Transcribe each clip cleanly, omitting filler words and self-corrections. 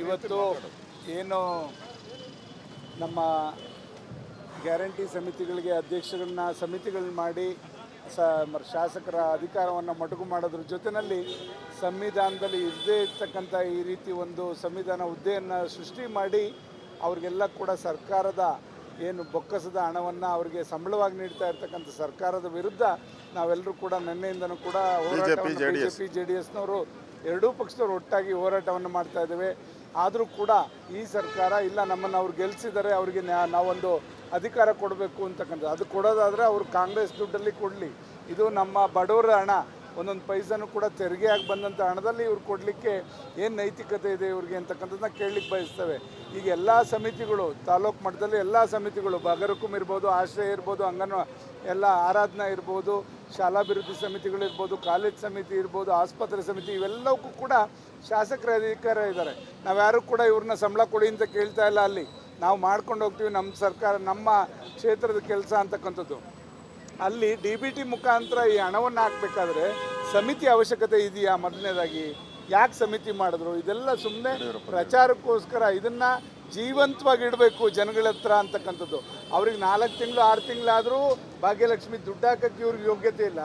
ಇವತ್ತು ಏನು ನಮ್ಮ ಗ್ಯಾರಂಟಿ ಸಮಿತಿಗಳಿಗೆ ಅಧ್ಯಕ್ಷಗಳನ್ನ ಸಮಿತಿಗಳನ್ನ ಮಾಡಿ ಶಾಸಕರ ಅಧಿಕಾರವನ್ನು ಮೊಟಕು ಮಾಡೋದ್ರ ಜೊತೆಯಲ್ಲಿ ಸಂವಿಧಾನದಲ್ಲಿ ಇರದೇ ಇರ್ತಕ್ಕಂಥ ಈ ರೀತಿ ಒಂದು ಸಂವಿಧಾನ ಹುದ್ದೆಯನ್ನು ಸೃಷ್ಟಿ ಮಾಡಿ ಅವ್ರಿಗೆಲ್ಲ ಕೂಡ ಸರ್ಕಾರದ ಏನು ಬೊಕ್ಕಸದ ಹಣವನ್ನು ಅವರಿಗೆ ಸಂಬಳವಾಗಿ ನೀಡ್ತಾ ಇರ್ತಕ್ಕಂಥ ಸರ್ಕಾರದ ವಿರುದ್ಧ ನಾವೆಲ್ಲರೂ ಕೂಡ ನಿನ್ನೆಯಿಂದನೂ ಕೂಡ ಬಿಜೆಪಿ JDSನವರು ಎರಡೂ ಪಕ್ಷದವರು ಒಟ್ಟಾಗಿ ಹೋರಾಟವನ್ನು ಮಾಡ್ತಾ ಇದ್ದೇವೆ. ಆದರೂ ಕೂಡ ಈ ಸರ್ಕಾರ ಇಲ್ಲ ನಮ್ಮನ್ನು ಅವ್ರು ಗೆಲ್ಲಿಸಿದರೆ ಅವರಿಗೆ ನಾವೊಂದು ಅಧಿಕಾರ ಕೊಡಬೇಕು ಅಂತಕ್ಕಂಥದ್ದು. ಅದು ಕೊಡೋದಾದರೆ ಅವರು ಕಾಂಗ್ರೆಸ್ ದುಡ್ಡಲ್ಲಿ ಕೊಡಲಿ, ಇದು ನಮ್ಮ ಬಡವರ ಹಣ, ಒಂದೊಂದು ಪೈಸನೂ ಕೂಡ ತೆರಿಗೆಯಾಗಿ ಬಂದಂಥ ಹಣದಲ್ಲಿ ಇವ್ರು ಕೊಡಲಿಕ್ಕೆ ಏನು ನೈತಿಕತೆ ಇದೆ ಇವ್ರಿಗೆ ಅಂತಕ್ಕಂಥದ್ದನ್ನ ಕೇಳಲಿಕ್ಕೆ ಬಯಸ್ತೇವೆ. ಈಗ ಎಲ್ಲ ಸಮಿತಿಗಳು ತಾಲೂಕು ಮಟ್ಟದಲ್ಲಿ ಎಲ್ಲ ಸಮಿತಿಗಳು ಬಗರಕುಂ ಇರ್ಬೋದು, ಆಶ್ರಯ ಇರ್ಬೋದು, ಎಲ್ಲ ಆರಾಧನಾ ಇರ್ಬೋದು, ಶಾಲಾಭಿವೃದ್ಧಿ ಸಮಿತಿಗಳಿರ್ಬೋದು, ಕಾಲೇಜ್ ಸಮಿತಿ ಇರ್ಬೋದು, ಆಸ್ಪತ್ರೆ ಸಮಿತಿ, ಇವೆಲ್ಲವಕ್ಕೂ ಕೂಡ ಶಾಸಕರ ಅಧಿಕಾರ ಇದ್ದಾರೆ. ನಾವ್ಯಾರು ಕೂಡ ಇವ್ರನ್ನ ಸಂಬಳ ಕೊಡಿ ಅಂತ ಕೇಳ್ತಾ ಇಲ್ಲ. ಅಲ್ಲಿ ನಾವು ಮಾಡ್ಕೊಂಡು ಹೋಗ್ತೀವಿ, ನಮ್ಮ ಸರ್ಕಾರ ನಮ್ಮ ಕ್ಷೇತ್ರದ ಕೆಲಸ ಅಂತಕ್ಕಂಥದ್ದು. ಅಲ್ಲಿ DBT ಮುಖಾಂತರ ಈ ಹಣವನ್ನು ಹಾಕಬೇಕಾದ್ರೆ ಸಮಿತಿ ಅವಶ್ಯಕತೆ ಇದೆಯಾ? ಮೊದಲನೇದಾಗಿ ಯಾಕೆ ಸಮಿತಿ ಮಾಡಿದ್ರು? ಇದೆಲ್ಲ ಸುಮ್ಮನೆ ಪ್ರಚಾರಕ್ಕೋಸ್ಕರ. ಇದನ್ನು ಜೀವಂತವಾಗಿ ಇಡಬೇಕು ಜನಗಳ ಹತ್ರ ಅಂತಕ್ಕಂಥದ್ದು. ಅವ್ರಿಗೆ 4 ತಿಂಗಳು 6 ತಿಂಗಳಾದರೂ ಭಾಗ್ಯಲಕ್ಷ್ಮಿ ದುಡ್ಡು ಹಾಕೋಕ್ಕೆ ಇವ್ರಿಗೆ ಯೋಗ್ಯತೆ ಇಲ್ಲ.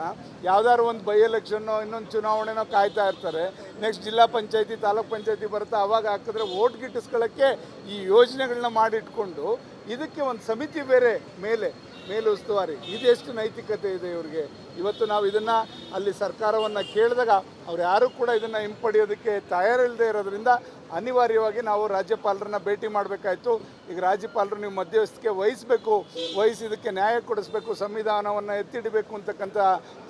ಯಾವುದಾದ್ರು ಒಂದು ಬೈ ಎಲೆಕ್ಷನ್ನೋ ಇನ್ನೊಂದು ಚುನಾವಣೆನೋ ಕಾಯ್ತಾ ಇರ್ತಾರೆ. ನೆಕ್ಸ್ಟ್ ಜಿಲ್ಲಾ ಪಂಚಾಯತಿ ತಾಲೂಕ್ ಪಂಚಾಯತಿ ಬರುತ್ತೆ, ಅವಾಗ ಹಾಕಿದ್ರೆ ಓಟ್ ಗಿಟ್ಟಿಸ್ಕೊಳ್ಳೋಕ್ಕೆ ಈ ಯೋಜನೆಗಳನ್ನ ಮಾಡಿಟ್ಕೊಂಡು ಇದಕ್ಕೆ ಒಂದು ಸಮಿತಿ ಬೇರೆ ಮೇಲುಸ್ತುವಾರಿ. ಇದೆಷ್ಟು ನೈತಿಕತೆ ಇದೆ ಇವ್ರಿಗೆ? ಇವತ್ತು ನಾವು ಇದನ್ನು ಅಲ್ಲಿ ಸರ್ಕಾರವನ್ನು ಕೇಳಿದಾಗ ಅವ್ರು ಯಾರೂ ಕೂಡ ಇದನ್ನು ಹಿಂಪಡೆಯೋದಕ್ಕೆ ತಯಾರಿಲ್ಲದೆ ಇರೋದ್ರಿಂದ ಅನಿವಾರ್ಯವಾಗಿ ನಾವು ರಾಜ್ಯಪಾಲರನ್ನ ಭೇಟಿ ಮಾಡಬೇಕಾಯಿತು. ಈಗ ರಾಜ್ಯಪಾಲರು ನೀವು ಮಧ್ಯವಸ್ಥಿಕೆ ವಹಿಸಿ ಇದಕ್ಕೆ ನ್ಯಾಯ ಕೊಡಿಸ್ಬೇಕು, ಸಂವಿಧಾನವನ್ನು ಎತ್ತಿಡಬೇಕು ಅಂತಕ್ಕಂಥ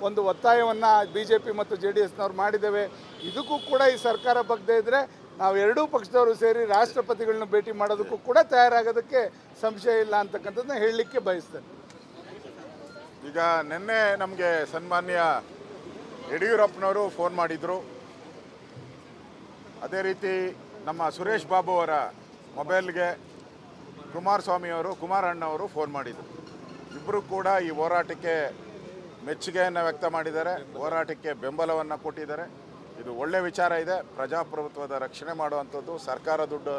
ಒಂದು ಒತ್ತಾಯವನ್ನು BJP ಮತ್ತು JDSನವ್ರು ಮಾಡಿದ್ದೇವೆ. ಇದಕ್ಕೂ ಕೂಡ ಈ ಸರ್ಕಾರ ಬಗ್ಗದೇ ಇದ್ದರೆ ನಾವು ಎರಡೂ ಪಕ್ಷದವರು ಸೇರಿ ರಾಷ್ಟ್ರಪತಿಗಳನ್ನ ಭೇಟಿ ಮಾಡೋದಕ್ಕೂ ಕೂಡ ತಯಾರಾಗೋದಕ್ಕೆ ಸಂಶಯ ಇಲ್ಲ ಅಂತಕ್ಕಂಥದ್ದನ್ನ ಹೇಳಲಿಕ್ಕೆ ಬಯಸ್ತೇನೆ. ಈಗ ನಿನ್ನೆ ನಮಗೆ ಸನ್ಮಾನ್ಯ ಯಡಿಯೂರಪ್ಪನವರು ಫೋನ್ ಮಾಡಿದರು. ಅದೇ ರೀತಿ ನಮ್ಮ ಸುರೇಶ್ ಬಾಬು ಅವರ ಮೊಬೈಲ್ಗೆ ಕುಮಾರಣ್ಣವರು ಫೋನ್ ಮಾಡಿದರು. ಇಬ್ಬರು ಕೂಡ ಈ ಹೋರಾಟಕ್ಕೆ ಮೆಚ್ಚುಗೆಯನ್ನು ವ್ಯಕ್ತ ಮಾಡಿದ್ದಾರೆ, ಹೋರಾಟಕ್ಕೆ ಬೆಂಬಲವನ್ನು ಕೊಟ್ಟಿದ್ದಾರೆ. ಇದು ಒಳ್ಳೆ ವಿಚಾರ ಇದೆ. ಪ್ರಜಾಪ್ರಭುತ್ವದ ರಕ್ಷಣೆ ಮಾಡುವಂಥದ್ದು. ಸರ್ಕಾರ ದುಡ್ಡು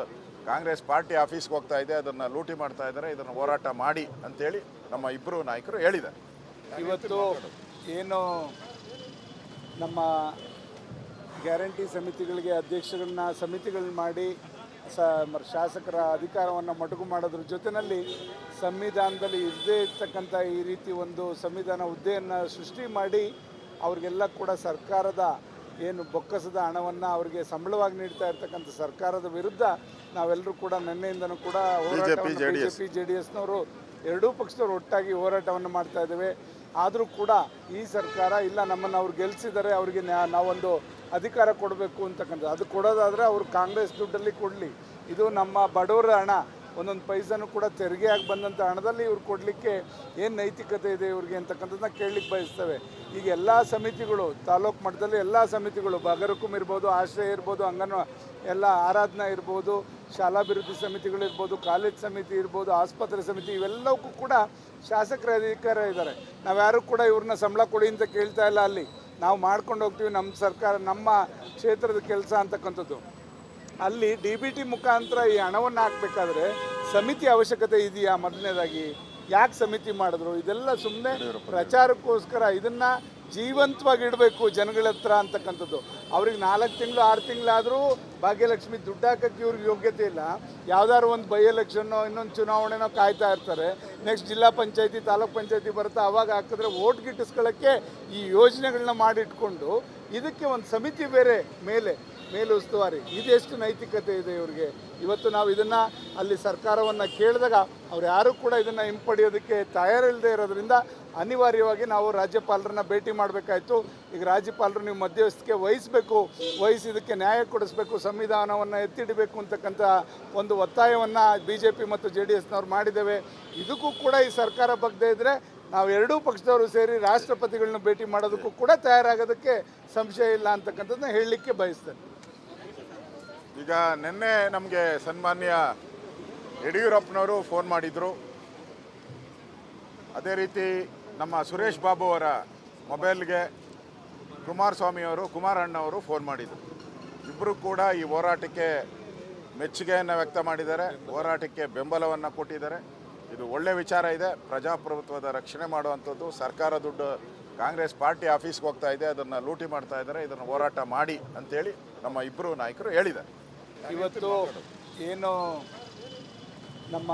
ಕಾಂಗ್ರೆಸ್ ಪಾರ್ಟಿ ಆಫೀಸ್ಗೆ ಹೋಗ್ತಾ ಇದೆ, ಅದನ್ನು ಲೂಟಿ ಮಾಡ್ತಾ ಇದ್ದಾರೆ, ಇದನ್ನು ಹೋರಾಟ ಮಾಡಿ ಅಂತೇಳಿ ನಮ್ಮ ಇಬ್ಬರು ನಾಯಕರು ಹೇಳಿದ್ದಾರೆ. ಇವತ್ತು ಏನು ನಮ್ಮ ಗ್ಯಾರಂಟಿ ಸಮಿತಿಗಳಿಗೆ ಅಧ್ಯಕ್ಷಗಳನ್ನ ಸಮಿತಿಗಳನ್ನ ಮಾಡಿ ಶಾಸಕರ ಅಧಿಕಾರವನ್ನು ಮೊಟಕು ಮಾಡೋದ್ರ ಜೊತೆಯಲ್ಲಿ ಸಂವಿಧಾನದಲ್ಲಿ ಇರದೇ ಇರ್ತಕ್ಕಂಥ ಈ ರೀತಿ ಒಂದು ಸಂವಿಧಾನ ಹುದ್ದೆಯನ್ನು ಸೃಷ್ಟಿ ಮಾಡಿ ಅವ್ರಿಗೆಲ್ಲ ಕೂಡ ಸರ್ಕಾರದ ಏನು ಬೊಕ್ಕಸದ ಹಣವನ್ನು ಅವರಿಗೆ ಸಂಬಳವಾಗಿ ನೀಡ್ತಾ ಇರ್ತಕ್ಕಂಥ ಸರ್ಕಾರದ ವಿರುದ್ಧ ನಾವೆಲ್ಲರೂ ಕೂಡ ನಿನ್ನೆಯಿಂದನೂ ಕೂಡ ಬಿಜೆಪಿ JDSನವರು ಎರಡೂ ಪಕ್ಷದವರು ಒಟ್ಟಾಗಿ ಹೋರಾಟವನ್ನು ಮಾಡ್ತಾ ಇದ್ದೇವೆ. ಆದರೂ ಕೂಡ ಈ ಸರ್ಕಾರ ಇಲ್ಲ ನಮ್ಮನ್ನು ಅವ್ರು ಗೆಲ್ಲಿಸಿದರೆ ಅವರಿಗೆ ನಾವೊಂದು ಅಧಿಕಾರ ಕೊಡಬೇಕು ಅಂತಕ್ಕಂಥದ್ದು. ಅದು ಕೊಡೋದಾದರೆ ಅವರು ಕಾಂಗ್ರೆಸ್ ದುಡ್ಡಲ್ಲಿ ಕೊಡಲಿ, ಇದು ನಮ್ಮ ಬಡವರ ಹಣ, ಒಂದೊಂದು ಪೈಸನೂ ಕೂಡ ತೆರಿಗೆಯಾಗಿ ಬಂದಂಥ ಹಣದಲ್ಲಿ ಇವ್ರು ಕೊಡಲಿಕ್ಕೆ ಏನು ನೈತಿಕತೆ ಇದೆ ಇವ್ರಿಗೆ ಅಂತಕ್ಕಂಥದ್ದನ್ನ ಕೇಳಲಿಕ್ಕೆ ಬಯಸ್ತೇವೆ. ಈಗ ಎಲ್ಲ ಸಮಿತಿಗಳು ತಾಲೂಕು ಮಟ್ಟದಲ್ಲಿ ಎಲ್ಲ ಸಮಿತಿಗಳು ಬಗರಕುಂ ಇರ್ಬೋದು, ಆಶ್ರಯ ಇರ್ಬೋದು, ಎಲ್ಲ ಆರಾಧನಾ ಇರ್ಬೋದು, ಶಾಲಾಭಿವೃದ್ಧಿ ಸಮಿತಿಗಳಿರ್ಬೋದು, ಕಾಲೇಜ್ ಸಮಿತಿ ಇರ್ಬೋದು, ಆಸ್ಪತ್ರೆ ಸಮಿತಿ, ಇವೆಲ್ಲವಕ್ಕೂ ಕೂಡ ಶಾಸಕರ ಅಧಿಕಾರ ಇದ್ದಾರೆ. ನಾವ್ಯಾರು ಕೂಡ ಇವ್ರನ್ನ ಸಂಬಳ ಕೊಡಿ ಅಂತ ಕೇಳ್ತಾ ಇಲ್ಲ. ಅಲ್ಲಿ ನಾವು ಮಾಡ್ಕೊಂಡು ಹೋಗ್ತೀವಿ, ನಮ್ಮ ಸರ್ಕಾರ ನಮ್ಮ ಕ್ಷೇತ್ರದ ಕೆಲಸ ಅಂತಕ್ಕಂಥದ್ದು. ಅಲ್ಲಿ DBT ಮುಖಾಂತರ ಈ ಹಣವನ್ನು ಹಾಕಬೇಕಾದ್ರೆ ಸಮಿತಿ ಅವಶ್ಯಕತೆ ಇದೆಯಾ? ಮೊದಲನೇದಾಗಿ ಯಾಕೆ ಸಮಿತಿ ಮಾಡಿದ್ರು? ಇದೆಲ್ಲ ಸುಮ್ಮನೆ ಪ್ರಚಾರಕ್ಕೋಸ್ಕರ. ಇದನ್ನು ಜೀವಂತವಾಗಿ ಇಡಬೇಕು ಜನಗಳ ಹತ್ರ ಅಂತಕ್ಕಂಥದ್ದು. ಅವ್ರಿಗೆ 4 ತಿಂಗಳು 6 ತಿಂಗಳಾದರೂ ಭಾಗ್ಯಲಕ್ಷ್ಮಿ ದುಡ್ಡು ಹಾಕೋಕ್ಕೆ ಇವ್ರಿಗೆ ಯೋಗ್ಯತೆ ಇಲ್ಲ. ಯಾವುದಾದ್ರು ಒಂದು ಬೈ ಎಲೆಕ್ಷನ್ನೋ ಇನ್ನೊಂದು ಚುನಾವಣೆನೋ ಕಾಯ್ತಾ ಇರ್ತಾರೆ. ನೆಕ್ಸ್ಟ್ ಜಿಲ್ಲಾ ಪಂಚಾಯತಿ ತಾಲೂಕ್ ಪಂಚಾಯತಿ ಬರುತ್ತೆ, ಅವಾಗ ಹಾಕಿದ್ರೆ ಓಟ್ ಗಿಟ್ಟಿಸ್ಕೊಳ್ಳೋಕ್ಕೆ ಈ ಯೋಜನೆಗಳನ್ನ ಮಾಡಿಟ್ಕೊಂಡು ಇದಕ್ಕೆ ಒಂದು ಸಮಿತಿ ಬೇರೆ ಮೇಲುಸ್ತುವಾರಿ. ಇದೆಷ್ಟು ನೈತಿಕತೆ ಇದೆ ಇವ್ರಿಗೆ? ಇವತ್ತು ನಾವು ಇದನ್ನು ಅಲ್ಲಿ ಸರ್ಕಾರವನ್ನು ಕೇಳಿದಾಗ ಅವ್ರು ಯಾರೂ ಕೂಡ ಇದನ್ನು ಹಿಂಪಡೆಯೋದಕ್ಕೆ ತಯಾರಿಲ್ಲದೆ ಇರೋದ್ರಿಂದ ಅನಿವಾರ್ಯವಾಗಿ ನಾವು ರಾಜ್ಯಪಾಲರನ್ನ ಭೇಟಿ ಮಾಡಬೇಕಾಯಿತು. ಈಗ ರಾಜ್ಯಪಾಲರು ನೀವು ಮಧ್ಯವಸ್ಥಿಕೆ ವಹಿಸಿ ಇದಕ್ಕೆ ನ್ಯಾಯ ಕೊಡಿಸ್ಬೇಕು, ಸಂವಿಧಾನವನ್ನು ಎತ್ತಿಡಬೇಕು ಅಂತಕ್ಕಂಥ ಒಂದು ಒತ್ತಾಯವನ್ನು BJP ಮತ್ತು JDSನವ್ರು ಮಾಡಿದ್ದೇವೆ. ಇದಕ್ಕೂ ಕೂಡ ಈ ಸರ್ಕಾರ ಬಗ್ಗದೇ ಇದ್ದರೆ ನಾವು ಎರಡೂ ಪಕ್ಷದವರು ಸೇರಿ ರಾಷ್ಟ್ರಪತಿಗಳನ್ನ ಭೇಟಿ ಮಾಡೋದಕ್ಕೂ ಕೂಡ ತಯಾರಾಗೋದಕ್ಕೆ ಸಂಶಯ ಇಲ್ಲ ಅಂತಕ್ಕಂಥದ್ದನ್ನ ಹೇಳಲಿಕ್ಕೆ ಬಯಸ್ತೇನೆ. ಈಗ ನಿನ್ನೆ ನಮಗೆ ಸನ್ಮಾನ್ಯ ಯಡಿಯೂರಪ್ಪನವರು ಫೋನ್ ಮಾಡಿದರು. ಅದೇ ರೀತಿ ನಮ್ಮ ಸುರೇಶ್ ಬಾಬು ಅವರ ಮೊಬೈಲ್ಗೆ ಕುಮಾರಣ್ಣವರು ಫೋನ್ ಮಾಡಿದರು. ಇಬ್ಬರು ಕೂಡ ಈ ಹೋರಾಟಕ್ಕೆ ಮೆಚ್ಚುಗೆಯನ್ನು ವ್ಯಕ್ತ ಮಾಡಿದ್ದಾರೆ, ಹೋರಾಟಕ್ಕೆ ಬೆಂಬಲವನ್ನು ಕೊಟ್ಟಿದ್ದಾರೆ. ಇದು ಒಳ್ಳೆ ವಿಚಾರ ಇದೆ. ಪ್ರಜಾಪ್ರಭುತ್ವದ ರಕ್ಷಣೆ ಮಾಡುವಂಥದ್ದು. ಸರ್ಕಾರ ದುಡ್ಡು ಕಾಂಗ್ರೆಸ್ ಪಾರ್ಟಿ ಆಫೀಸ್ಗೆ ಹೋಗ್ತಾ ಇದೆ, ಅದನ್ನು ಲೂಟಿ ಮಾಡ್ತಾ ಇದ್ದಾರೆ. ಇದನ್ನು ಹೋರಾಟ ಮಾಡಿ ಅಂತೇಳಿ ನಮ್ಮ ಇಬ್ಬರು ನಾಯಕರು ಹೇಳಿದ್ದಾರೆ. ಇವತ್ತು ಏನು ನಮ್ಮ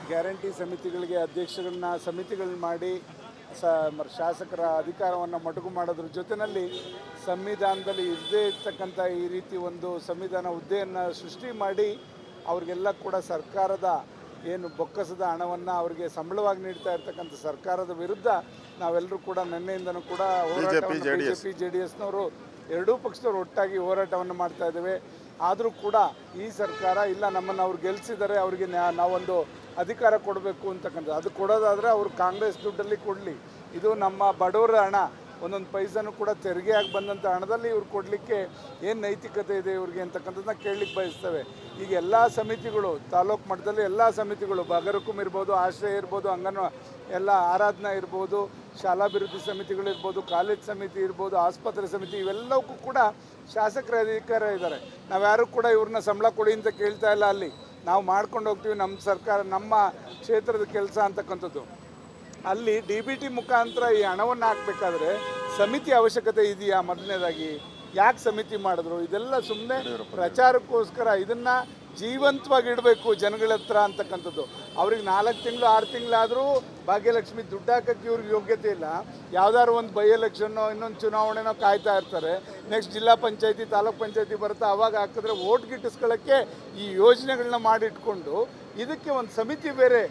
ಗ್ಯಾರಂಟಿ ಸಮಿತಿಗಳಿಗೆ ಅಧ್ಯಕ್ಷಗಳನ್ನ ಸಮಿತಿಗಳನ್ನ ಮಾಡಿ ಶಾಸಕರ ಅಧಿಕಾರವನ್ನು ಮೊಟಕು ಮಾಡೋದ್ರ ಜೊತೆಯಲ್ಲಿ ಸಂವಿಧಾನದಲ್ಲಿ ಇರದೇ ಇರ್ತಕ್ಕಂಥ ಈ ರೀತಿ ಒಂದು ಸಂವಿಧಾನ ಹುದ್ದೆಯನ್ನು ಸೃಷ್ಟಿ ಮಾಡಿ ಅವ್ರಿಗೆಲ್ಲ ಕೂಡ ಸರ್ಕಾರದ ಏನು ಬೊಕ್ಕಸದ ಹಣವನ್ನು ಅವರಿಗೆ ಸಂಬಳವಾಗಿ ನೀಡ್ತಾ ಇರ್ತಕ್ಕಂಥ ಸರ್ಕಾರದ ವಿರುದ್ಧ ನಾವೆಲ್ಲರೂ ಕೂಡ ನಿನ್ನೆಯಿಂದನೂ ಕೂಡ ಹೋರಾಟವನ್ನು BJP JDSನವರು ಎರಡೂ ಪಕ್ಷದವರು ಒಟ್ಟಾಗಿ ಹೋರಾಟವನ್ನು ಮಾಡ್ತಾ ಇದ್ದೇವೆ. ಆದರೂ ಕೂಡ ಈ ಸರ್ಕಾರ ಇಲ್ಲ, ನಮ್ಮನ್ನು ಅವ್ರು ಗೆಲ್ಲಿಸಿದ್ದಾರೆ, ಅವರಿಗೆ ನಾವೊಂದು ಅಧಿಕಾರ ಕೊಡಬೇಕು ಅಂತಕ್ಕಂಥದ್ದು. ಅದು ಕೊಡೋದಾದರೆ ಅವರು ಕಾಂಗ್ರೆಸ್ ದುಡ್ಡಲ್ಲಿ ಕೊಡಲಿ. ಇದು ನಮ್ಮ ಬಡವರ ಹಣ, ಒಂದೊಂದು ಪೈಸನೂ ಕೂಡ ತೆರಿಗೆಯಾಗಿ ಬಂದಂಥ ಹಣದಲ್ಲಿ ಇವ್ರು ಕೊಡಲಿಕ್ಕೆ ಏನು ನೈತಿಕತೆ ಇದೆ ಇವ್ರಿಗೆ ಅಂತಕ್ಕಂಥದ್ದನ್ನ ಕೇಳಲಿಕ್ಕೆ ಬಯಸ್ತೇವೆ. ಈಗ ಎಲ್ಲ ಸಮಿತಿಗಳು, ತಾಲೂಕು ಮಟ್ಟದಲ್ಲಿ ಎಲ್ಲ ಸಮಿತಿಗಳು, ಬಗರಕುಂ ಇರ್ಬೋದು, ಆಶ್ರಯ ಇರ್ಬೋದು, ಎಲ್ಲ ಆರಾಧನಾ ಇರ್ಬೋದು, ಶಾಲಾಭಿವೃದ್ಧಿ ಸಮಿತಿಗಳಿರ್ಬೋದು, ಕಾಲೇಜ್ ಸಮಿತಿ ಇರ್ಬೋದು, ಆಸ್ಪತ್ರೆ ಸಮಿತಿ, ಇವೆಲ್ಲವಕ್ಕೂ ಕೂಡ ಶಾಸಕರ ಅಧಿಕಾರ ಇದ್ದಾರೆ. ನಾವ್ಯಾರು ಕೂಡ ಇವ್ರನ್ನ ಸಂಬಳ ಕೊಡಿ ಅಂತ ಕೇಳ್ತಾ ಇಲ್ಲ. ಅಲ್ಲಿ ನಾವು ಮಾಡ್ಕೊಂಡು ಹೋಗ್ತೀವಿ, ನಮ್ಮ ಸರ್ಕಾರ, ನಮ್ಮ ಕ್ಷೇತ್ರದ ಕೆಲಸ ಅಂತಕ್ಕಂಥದ್ದು. ಅಲ್ಲಿ DBT ಮುಖಾಂತರ ಈ ಹಣವನ್ನು ಹಾಕಬೇಕಾದ್ರೆ ಸಮಿತಿ ಅವಶ್ಯಕತೆ ಇದೆಯಾ? ಮೊದಲನೇದಾಗಿ ಯಾಕೆ ಸಮಿತಿ ಮಾಡಿದ್ರು? ಇದೆಲ್ಲ ಸುಮ್ಮನೆ ಪ್ರಚಾರಕ್ಕೋಸ್ಕರ. ಇದನ್ನು ಜೀವಂತವಾಗಿ ಇಡಬೇಕು ಜನಗಳ ಹತ್ರ ಅಂತಕ್ಕಂಥದ್ದು. ಅವ್ರಿಗೆ 4 ತಿಂಗಳು 6 ತಿಂಗಳಾದರೂ ಭಾಗ್ಯಲಕ್ಷ್ಮಿ ದುಡ್ಡು ಹಾಕೋಕ್ಕೆ ಇವ್ರಿಗೆ ಯೋಗ್ಯತೆ ಇಲ್ಲ. ಯಾವ್ದಾದ್ರು ಒಂದು ಬೈ ಎಲೆಕ್ಷನ್ನೋ ಇನ್ನೊಂದು ಚುನಾವಣೆನೋ ಕಾಯ್ತಾ ಇರ್ತಾರೆ. ನೆಕ್ಸ್ಟ್ ಜಿಲ್ಲಾ ಪಂಚಾಯತಿ, ತಾಲೂಕ್ ಪಂಚಾಯತಿ ಬರುತ್ತೆ, ಅವಾಗ ಹಾಕಿದ್ರೆ ಓಟ್ ಗಿಟ್ಟಿಸ್ಕೊಳ್ಳೋಕ್ಕೆ ಈ ಯೋಜನೆಗಳನ್ನ ಮಾಡಿಟ್ಕೊಂಡು ಇದಕ್ಕೆ ಒಂದು ಸಮಿತಿ ಬೇರೆ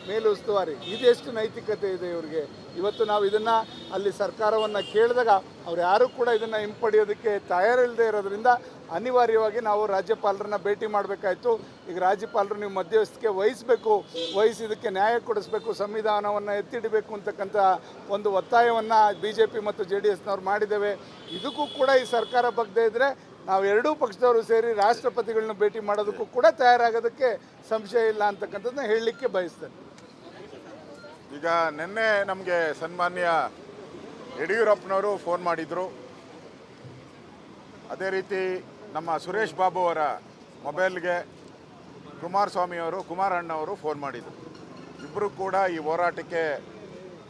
ಮೇಲುಸ್ತುವಾರಿ. ಇದೆಷ್ಟು ನೈತಿಕತೆ ಇದೆ ಇವ್ರಿಗೆ? ಇವತ್ತು ನಾವು ಇದನ್ನು ಅಲ್ಲಿ ಸರ್ಕಾರವನ್ನು ಕೇಳಿದಾಗ ಅವ್ರು ಯಾರೂ ಕೂಡ ಇದನ್ನು ಹಿಂಪಡೆಯೋದಕ್ಕೆ ತಯಾರಿಲ್ಲದೆ ಇರೋದ್ರಿಂದ ಅನಿವಾರ್ಯವಾಗಿ ನಾವು ರಾಜ್ಯಪಾಲರನ್ನ ಭೇಟಿ ಮಾಡಬೇಕಾಯಿತು. ಈಗ ರಾಜ್ಯಪಾಲರು ನೀವು ಮಧ್ಯವಸ್ಥಿಕೆ ವಹಿಸಿ ಇದಕ್ಕೆ ನ್ಯಾಯ ಕೊಡಿಸ್ಬೇಕು, ಸಂವಿಧಾನವನ್ನು ಎತ್ತಿಡಬೇಕು ಅಂತಕ್ಕಂಥ ಒಂದು ಒತ್ತಾಯವನ್ನು BJP ಮತ್ತು JDSನವ್ರು ಮಾಡಿದ್ದೇವೆ. ಇದಕ್ಕೂ ಕೂಡ ಈ ಸರ್ಕಾರ ಬಗ್ಗದೇ ಇದ್ದರೆ ನಾವು ಎರಡೂ ಪಕ್ಷದವರು ಸೇರಿ ರಾಷ್ಟ್ರಪತಿಗಳನ್ನ ಭೇಟಿ ಮಾಡೋದಕ್ಕೂ ಕೂಡ ತಯಾರಾಗೋದಕ್ಕೆ ಸಂಶಯ ಇಲ್ಲ ಅಂತಕ್ಕಂಥದ್ದನ್ನ ಹೇಳಲಿಕ್ಕೆ ಬಯಸ್ತೇನೆ. ಈಗ ನಿನ್ನೆ ನಮಗೆ ಸನ್ಮಾನ್ಯ ಯಡಿಯೂರಪ್ಪನವರು ಫೋನ್ ಮಾಡಿದರು. ಅದೇ ರೀತಿ ನಮ್ಮ ಸುರೇಶ್ ಬಾಬು ಅವರ ಮೊಬೈಲ್ಗೆ ಕುಮಾರಣ್ಣವರು ಫೋನ್ ಮಾಡಿದರು. ಇಬ್ಬರು ಕೂಡ ಈ ಹೋರಾಟಕ್ಕೆ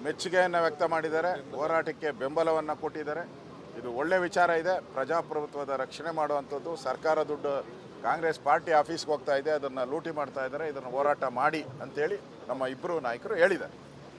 ಮೆಚ್ಚುಗೆಯನ್ನು ವ್ಯಕ್ತ ಮಾಡಿದ್ದಾರೆ, ಹೋರಾಟಕ್ಕೆ ಬೆಂಬಲವನ್ನು ಕೊಟ್ಟಿದ್ದಾರೆ. ಇದು ಒಳ್ಳೆ ವಿಚಾರ ಇದೆ. ಪ್ರಜಾಪ್ರಭುತ್ವದ ರಕ್ಷಣೆ ಮಾಡುವಂಥದ್ದು. ಸರ್ಕಾರ ದುಡ್ಡು ಕಾಂಗ್ರೆಸ್ ಪಾರ್ಟಿ ಆಫೀಸ್ಗೆ ಹೋಗ್ತಾ ಇದೆ, ಅದನ್ನು ಲೂಟಿ ಮಾಡ್ತಾ ಇದ್ದಾರೆ. ಇದನ್ನು ಹೋರಾಟ ಮಾಡಿ ಅಂತೇಳಿ ನಮ್ಮ ಇಬ್ಬರು ನಾಯಕರು ಹೇಳಿದ್ದಾರೆ.